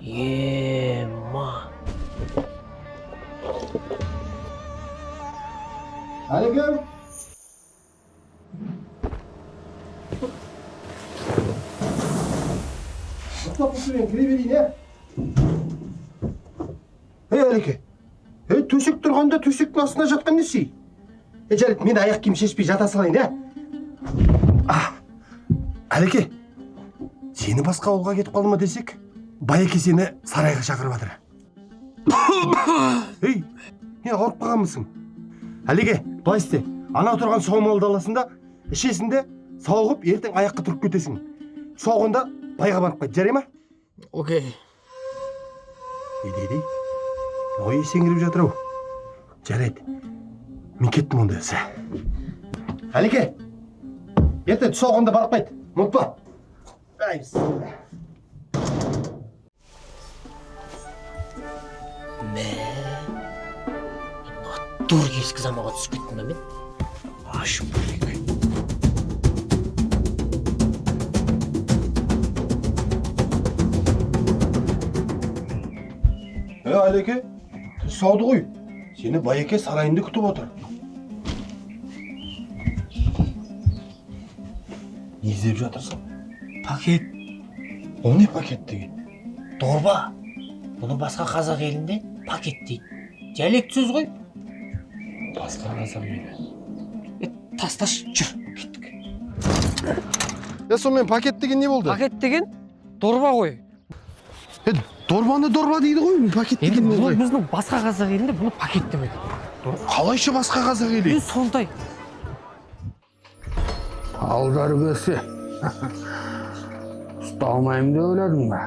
Ема. Aleyküm. Mustafa Süreyya, kire vereyim ya. Hey Aleke. Hey төсек тұрғанда төсектің астына жатқан несі? Жарайды, мен аяқ киім шешпей жата салайын, я? Алеке, сені басқа ауылға кетіп қалды ма десек, Байеке сені сарайға шақырып жатыр. Ей, ауырып қалғанмысың? Алеке, былай істе. Ана тұрған саумал даласында, ішесінде сауығып, ертең аяққа тұрып кетесің. Соғында байға барып қайт, жарай ма? Окей. Не дейді? Ой, есеңгіріп жатыр ау. Жарайды. Мен кеттім онда есі. Алеке, ертең соғында барып қайт. Ұмытпа. Тур ескі заманға түсіп кеттім бе мен? Ашып көрейік. Алеке, сауды ғой. Сені Байеке сарайында күтіп отыр. Не іздеп жатырсың? Пакет. Ол не пакет деген? Дорба. Бұны басқа қазақ елінде пакет дейді. Диалект сөз ғой. Басқа қазақ елі. Тасташ, жүр, кеттік. Сонымен пакет деген не болды? Пакет деген дорба ғой. Дорбаны дорба дейді ғой, пакет деген не ғой? Біздің басқа қазақ елінде бұны пакет демеді. Қалайша басқа қазақ елі? Сондай. Алдар көсе. Ұсталмайым деп ойладың ба?